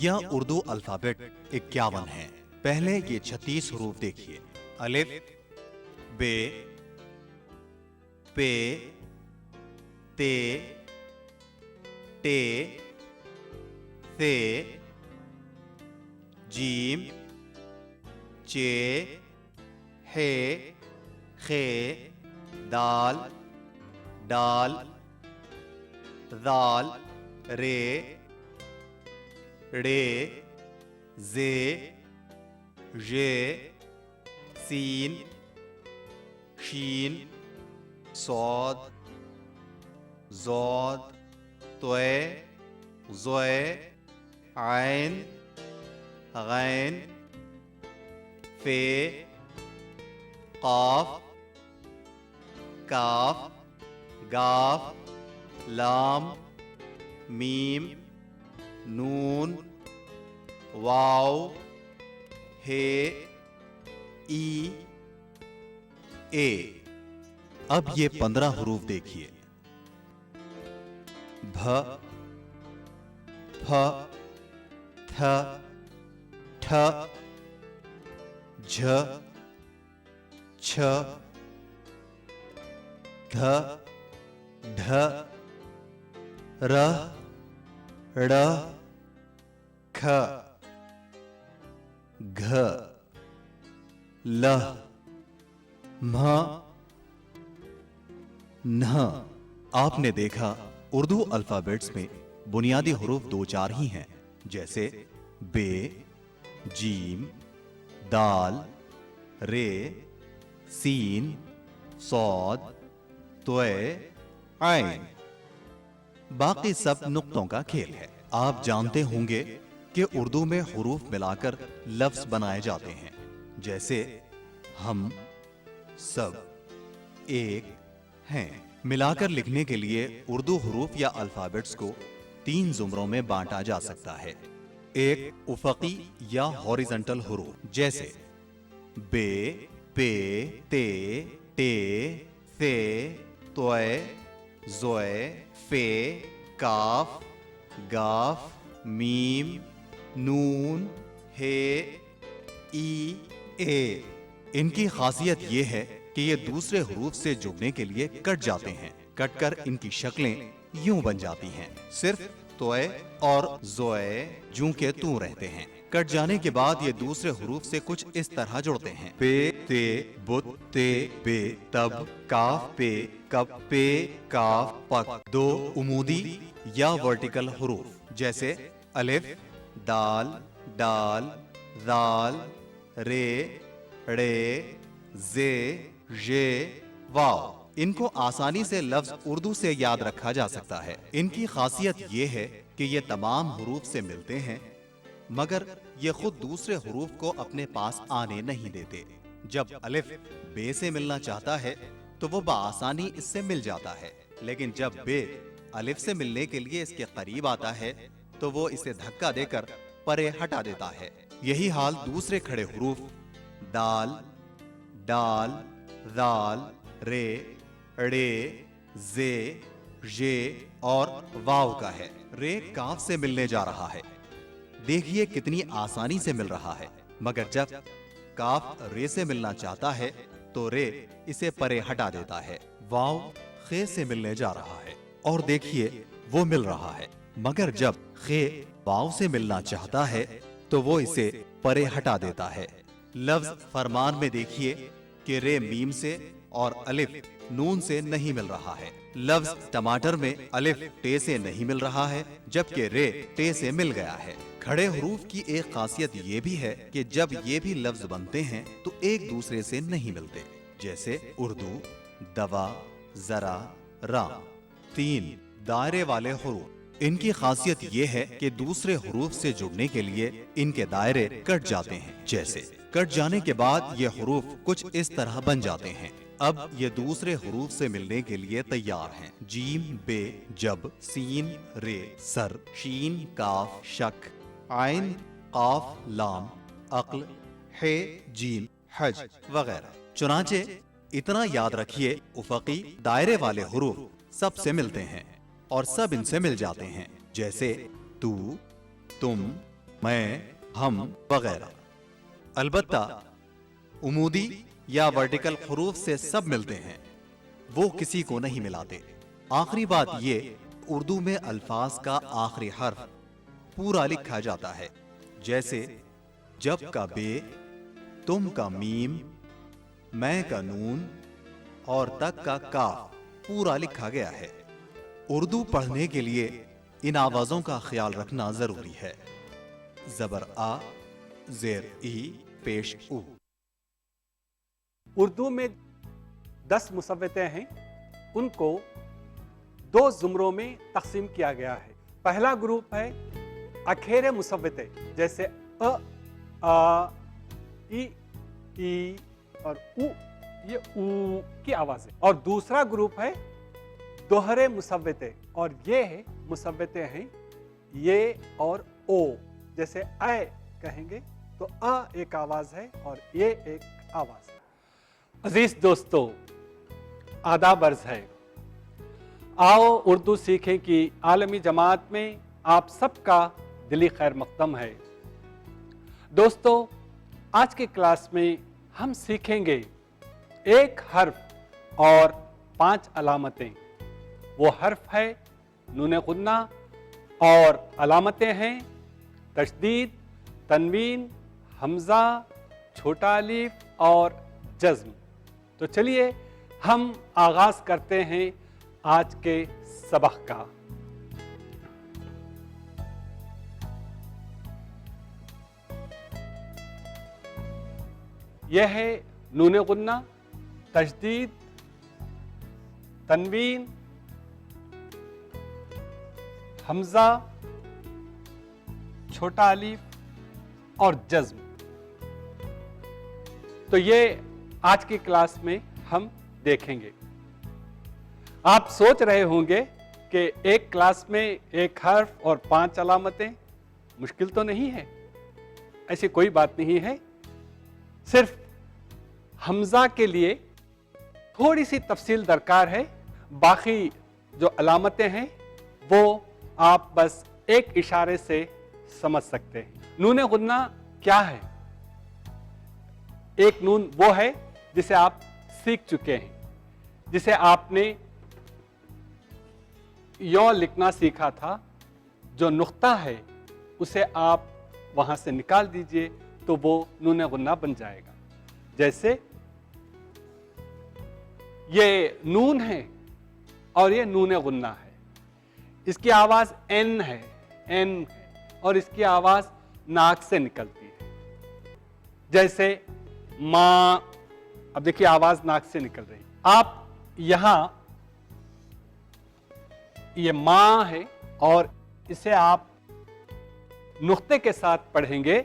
یا اردو الفابیٹ 51 ہیں۔ پہلے یہ 36 حروف دیکھیے۔ الف، بے، پے، تے، ٹے، ثے، جیم، چے، ہے، خے، دال، ڈال، ذال، رے، ڑے، زے، ژے، سین، شین، صاد، ضاد، طے، ظے، عین، غین، فے، قاف، کاف، گاف، لام، میم، نون، واو، ہے، ای، اے۔ اب یہ 15 حروف دیکھیے۔ بھ، پھ، تھ، ٹھ، جھ، چھ، دھ، ڈھ، ر، ڑ، کھ، گھ، ل، مھ، نھ۔ آپ نے دیکھا اردو الفابیٹس میں بنیادی حروف 2-4 ہی ہیں، جیسے بے، جیم، دال، رے، سین، صاد، طے، عین۔ باقی سب نقطوں کا کھیل ہے۔ آپ جانتے ہوں گے کہ اردو میں حروف ملا کر لفظ بنائے جاتے ہیں، جیسے ہم، سب، ایک، ہیں۔ ملا کر لکھنے کے لیے اردو حروف یا الفابیٹس کو 3 زمروں میں بانٹا جا سکتا ہے۔ ایک افقی یا ہاریزنٹل حروف، جیسے بے، پے، تے، ٹے، ثے، طے، ظے، فے، کاف، گاف، میم، نون، ہے، ای، اے۔ ان کی خاصیت یہ ہے کہ یہ دوسرے حروف سے جڑنے کے لیے کٹ جاتے ہیں۔ کٹ کر ان کی شکلیں یوں بن جاتی ہیں۔ صرف طے اور ظے جوں کے توں رہتے ہیں۔ کٹ جانے کے بعد یہ دوسرے حروف سے کچھ اس طرح جڑتے ہیں۔ پے، تے، بت، تے، بے، تب، کاف، پے، کب، پے، کاف، پک۔ 2 عمودی یا ورٹیکل حروف، جیسے الف، دال، ڈال، ذال، رے، ڑے، زے، ژے، واو۔ ان کو آسانی سے لفظ اردو سے یاد رکھا جا سکتا ہے۔ ان کی خاصیت یہ ہے کہ یہ تمام حروف سے ملتے ہیں، مگر یہ خود دوسرے حروف کو اپنے پاس آنے نہیں دیتے۔ جب الف بے سے ملنا چاہتا ہے تو وہ بآسانی اس سے مل جاتا ہے، لیکن جب بے الف سے ملنے کے لیے اس کے قریب آتا ہے تو وہ اسے دھکا دے کر پرے ہٹا دیتا ہے۔ یہی حال دوسرے کھڑے حروف دال، ڈال، ذال، رے، ڑے، زے، ژے اور واو کا ہے۔ رے کاف سے ملنے جا رہا ہے۔ دیکھیے کتنی آسانی سے مل رہا ہے، مگر جب کاف رے سے ملنا چاہتا ہے تو رے اسے پرے ہٹا دیتا ہے۔ واو خے سے ملنے جا رہا ہے اور دیکھیے وہ مل رہا ہے، مگر جب خے واو سے ملنا چاہتا ہے تو وہ اسے پرے ہٹا دیتا ہے۔ لفظ فرمان میں دیکھیے کہ رے میم سے اور الف نون سے نہیں مل رہا ہے۔ لفظ ٹماٹر میں الف ٹے سے نہیں مل رہا ہے، جبکہ رے ٹے سے مل گیا ہے۔ کھڑے حروف کی ایک خاصیت یہ بھی ہے کہ جب یہ بھی لفظ بنتے ہیں تو ایک دوسرے سے نہیں ملتے، جیسے اردو، دوا، ذرا، رام۔ 3 دائرے والے حروف۔ ان کی خاصیت یہ ہے کہ دوسرے حروف سے جڑنے کے لیے ان کے دائرے کٹ جاتے ہیں، جیسے کٹ جانے کے بعد یہ حروف کچھ اس طرح بن جاتے ہیں۔ اب یہ دوسرے حروف سے ملنے کے لیے تیار ہیں۔ جیم، بے، جب، سین، رے، سر، شین، کاف، شک، عین، قاف، لام، عقل، ہے، جیم، حج وغیرہ۔ چنانچہ اتنا یاد رکھیے، افقی دائرے والے حروف سب سے ملتے ہیں اور سب ان سے مل جاتے ہیں، جیسے تو، تم، میں, ہم وغیرہ. البتہ عمودی یا ورٹیکل حروف سے سب ملتے ہیں, وہ کسی کو نہیں ملاتے. آخری بات یہ, اردو میں الفاظ کا آخری حرف پورا لکھا جاتا ہے, جیسے جب کا بے, تم کا میم, میں کا نون اور تک کا کاف پورا لکھا گیا ہے. اردو پڑھنے کے لیے ان آوازوں کا خیال رکھنا ضروری ہے. زبر آ, زیر ای, پیش او. اردو میں 10 مصوتیں ہیں, ان کو 2 زمروں میں تقسیم کیا گیا ہے. پہلا گروپ ہے اکھیرے مصوتے, جیسے آ, ای, ای اور او, یہ او کی آواز ہے. اور دوسرا گروپ ہے دوہرے مصوتے, اور یہ مصوتے ہیں یہ اور او. جیسے اے کہیں گے تو آ ایک آواز ہے اور یہ ایک آواز ہے. عزیز دوستو, آداب عرض ہے. آؤ اردو سیکھیں کی عالمی جماعت میں آپ سب کا دلی خیر مقدم ہے. دوستو, آج کی کلاس میں ہم سیکھیں گے ایک حرف اور 5 علامتیں. وہ حرف ہے نون غنہ اور علامتیں ہیں تشدید, تنوین, حمزہ, چھوٹا الف اور جزم. تو چلیے ہم آغاز کرتے ہیں آج کے سبق کا. یہ ہے نون غنہ, تشدید, تنوین, حمزہ, چھوٹا الف اور جزم. تو یہ آج کی کلاس میں ہم دیکھیں گے. آپ سوچ رہے ہوں گے کہ ایک کلاس میں ایک حرف اور 5 علامتیں, مشکل تو نہیں ہے. ایسی کوئی بات نہیں ہے. صرف حمزہ کے لیے تھوڑی سی تفصیل درکار ہے. باقی جو علامتیں ہیں وہ آپ بس ایک اشارے سے سمجھ سکتے ہیں. نون غنہ کیا ہے؟ ایک نون وہ ہے جسے آپ سیکھ چکے ہیں, جسے آپ نے یوں لکھنا سیکھا تھا. جو نقطہ ہے اسے آپ وہاں سے نکال دیجئے تو وہ نون غنہ بن جائے گا. جیسے یہ نون ہے اور یہ نون غنہ ہے. اس کی آواز این ہے, این ہے, اور اس کی آواز ناک سے نکلتی ہے. جیسے ماں, اب دیکھیے آواز ناک سے نکل رہی. آپ یہاں یہ ماں ہے اور اسے آپ نقطے کے ساتھ پڑھیں گے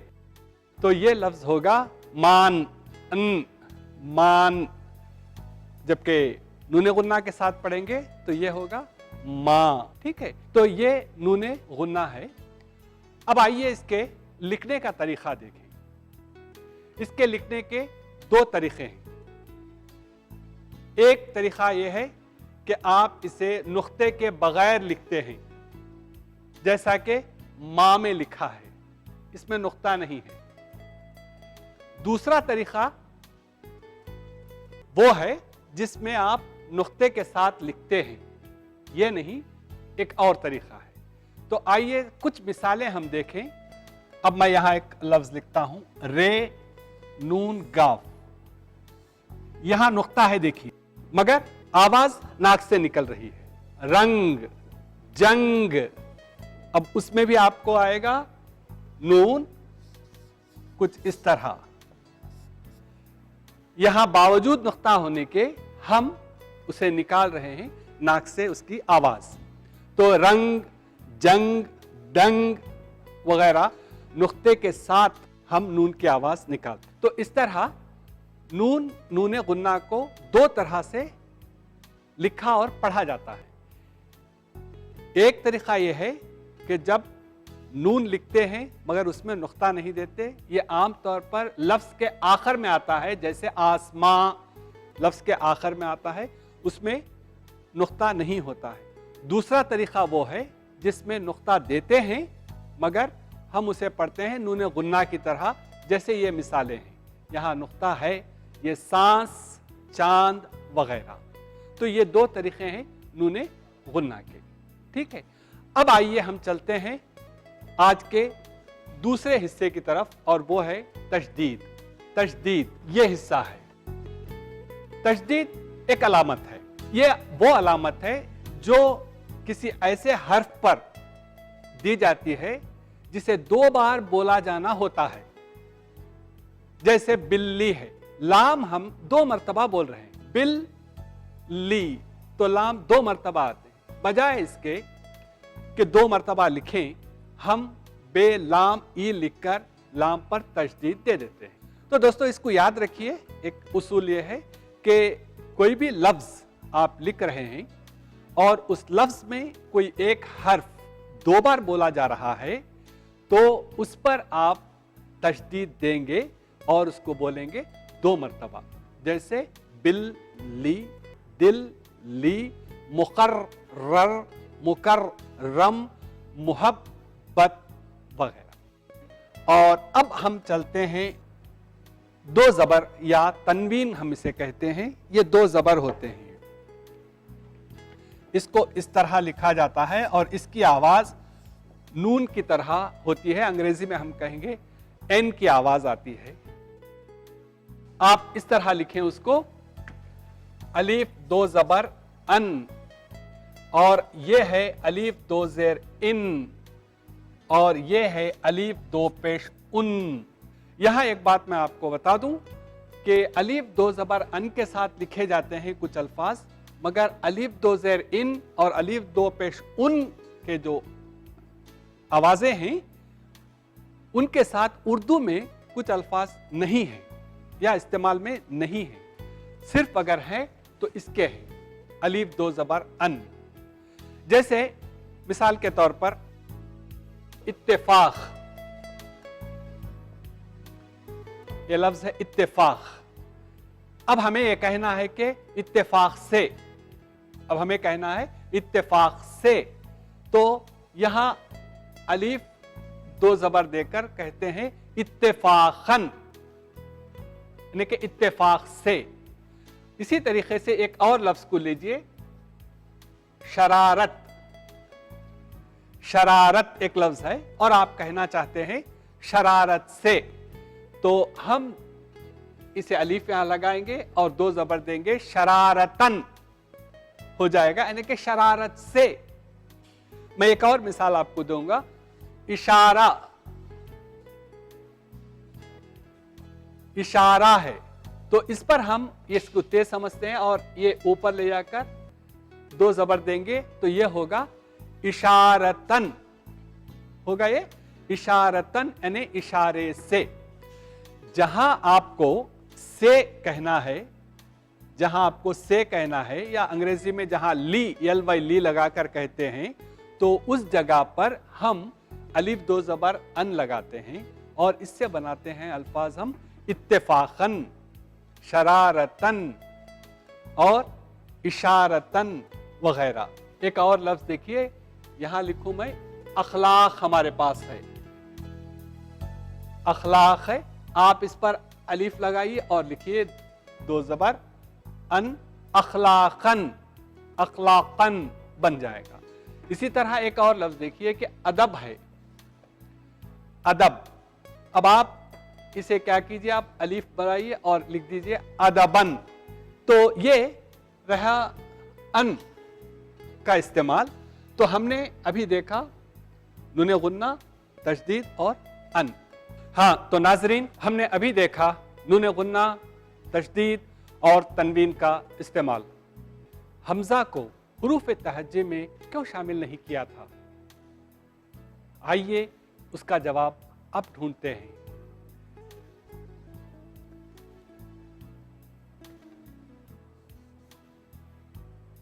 تو یہ لفظ ہوگا مان, ان, مان. جبکہ نون غنہ کے ساتھ پڑھیں گے تو یہ ہوگا ماں. ٹھیک ہے, تو یہ نون غنہ ہے. اب آئیے اس کے لکھنے کا طریقہ دیکھیں. اس کے لکھنے کے 2 طریقے ہیں. ایک طریقہ یہ ہے کہ آپ اسے نقطے کے بغیر لکھتے ہیں, جیسا کہ ماں میں لکھا ہے, اس میں نقطہ نہیں ہے. دوسرا طریقہ وہ ہے جس میں آپ نقطے کے ساتھ لکھتے ہیں, یہ نہیں, ایک اور طریقہ ہے. تو آئیے کچھ مثالیں ہم دیکھیں. اب میں یہاں ایک لفظ لکھتا ہوں, رے نون گاف. یہاں نقطہ ہے دیکھیے, مگر آواز ناک سے نکل رہی ہے. رنگ, جنگ, اب اس میں بھی آپ کو آئے گا نون کچھ اس طرح. یہاں باوجود نقطہ ہونے کے ہم اسے نکال رہے ہیں ناک سے اس کی آواز. تو رنگ, جنگ, ڈنگ وغیرہ نقطے کے ساتھ ہم نون کی آواز نکالتے. تو اس طرح نون غنہ کو 2 طرح سے لکھا اور پڑھا جاتا ہے. ایک طریقہ یہ ہے کہ جب نون لکھتے ہیں مگر اس میں نقطہ نہیں دیتے, یہ عام طور پر لفظ کے آخر میں آتا ہے, جیسے آسماں لفظ کے آخر میں آتا ہے, اس میں نقطہ نہیں ہوتا ہے. دوسرا طریقہ وہ ہے جس میں نقطہ دیتے ہیں مگر ہم اسے پڑھتے ہیں نون غنہ کی طرح، جیسے یہ مثالیں ہیں، یہاں نقطہ ہے، یہ سانس، چاند وغیرہ. تو یہ دو طریقے ہیں نون غنہ کے. ٹھیک ہے، اب آئیے ہم چلتے ہیں آج کے دوسرے حصے کی طرف، اور وہ ہے تشدید. تشدید یہ حصہ ہے. تشدید ایک علامت ہے. یہ وہ علامت ہے جو کسی ایسے حرف پر دی جاتی ہے جسے دو بار بولا جانا ہوتا ہے. جیسے بلی ہے، لام ہم دو مرتبہ بول رہے ہیں، بل لی، تو لام دو مرتبہ آتے ہیں. بجائے اس کے کہ دو مرتبہ لکھیں، ہم بے لام ای لکھ کر لام پر تشدید دے دیتے ہیں. تو دوستو اس کو یاد رکھیے. ایک اصول یہ ہے کہ کوئی بھی لفظ آپ لکھ رہے ہیں اور اس لفظ میں کوئی ایک حرف دو بار بولا جا رہا ہے، تو اس پر آپ تشدید دیں گے اور اس کو بولیں گے دو مرتبہ. جیسے بل لی، دل لی، مقرر، مکرم، محبت وغیرہ. اور اب ہم چلتے ہیں دو زبر یا تنوین ہم اسے کہتے ہیں. یہ دو زبر ہوتے ہیں. اس کو اس طرح لکھا جاتا ہے اور اس کی آواز نون کی طرح ہوتی ہے. انگریزی میں ہم کہیں گے این کی آواز آتی ہے. آپ اس طرح لکھیں اس کو، الف دو زبر ان، اور یہ ہے الف دو زیر ان، اور یہ ہے الف دو پیش ان. یہاں ایک بات میں آپ کو بتا دوں کہ الف دو زبر ان کے ساتھ لکھے جاتے ہیں کچھ الفاظ، مگر الف دو زیر ان اور الف دو پیش ان کے جو آوازیں ہیں ان کے ساتھ اردو میں کچھ الفاظ نہیں ہیں یا استعمال میں نہیں ہیں. صرف اگر ہے تو اس کے ہیں الف دو زبر ان. جیسے مثال کے طور پر اتفاق، یہ لفظ ہے اتفاق. اب ہمیں یہ کہنا ہے کہ اتفاق سے، اب ہمیں کہنا ہے اتفاق سے، تو یہاں الف دو زبر دے کر کہتے ہیں اتفاقاً، یعنی کہ اتفاق سے. اسی طریقے سے ایک اور لفظ کو لیجئے، شرارت. شرارت ایک لفظ ہے اور آپ کہنا چاہتے ہیں شرارت سے، تو ہم اسے الف یہاں لگائیں گے اور دو زبر دیں گے، شرارتن ہو جائے گا، یعنی کہ شرارت سے. میں ایک اور مثال آپ کو دوں گا، اشارہ. اشارہ ہے تو اس پر ہم اس کو تیز سمجھتے ہیں اور یہ اوپر لے جا کر دو زبر دیں گے تو یہ ہوگا اشارتن، ہوگا یہ اشارتن، یعنی اشارے سے. جہاں آپ کو سے کہنا ہے، جہاں آپ کو سے کہنا ہے، یا انگریزی میں جہاں لی، ایل وائی لی لگا کر کہتے ہیں، تو اس جگہ پر ہم الف دو زبر ان لگاتے ہیں اور اس سے بناتے ہیں الفاظ ہم اتفاقاً، شرارتن اور اشارتن وغیرہ. ایک اور لفظ دیکھیے، یہاں لکھوں میں اخلاق. ہمارے پاس ہے اخلاق ہے، آپ اس پر الف لگائیے اور لکھیے دو زبر ان، اخلاقن، اخلاقن بن جائے گا. اسی طرح ایک اور لفظ دیکھیے کہ ادب ہے. ادب، اب آپ اسے کیا کیجئے، آپ الف بنائیے اور لکھ دیجئے ادبن. تو یہ رہا ان کا استعمال. تو ہم نے ابھی دیکھا نون غنہ، تشدید اور ان. ہاں تو ناظرین، ہم نے ابھی دیکھا نون غنہ، تشدید اور تنوین کا استعمال. حمزہ کو حروف تہجے میں کیوں شامل نہیں کیا تھا؟ آئیے اس کا جواب اب ڈھونڈتے ہیں.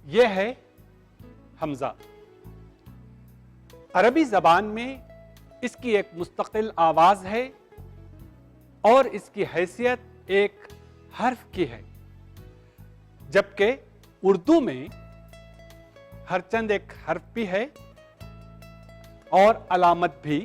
یہ ہے حمزہ. عربی زبان میں اس کی ایک مستقل آواز ہے اور اس کی حیثیت ایک حرف کی ہے، جبکہ اردو میں ہر چند ایک حرف بھی ہے اور علامت بھی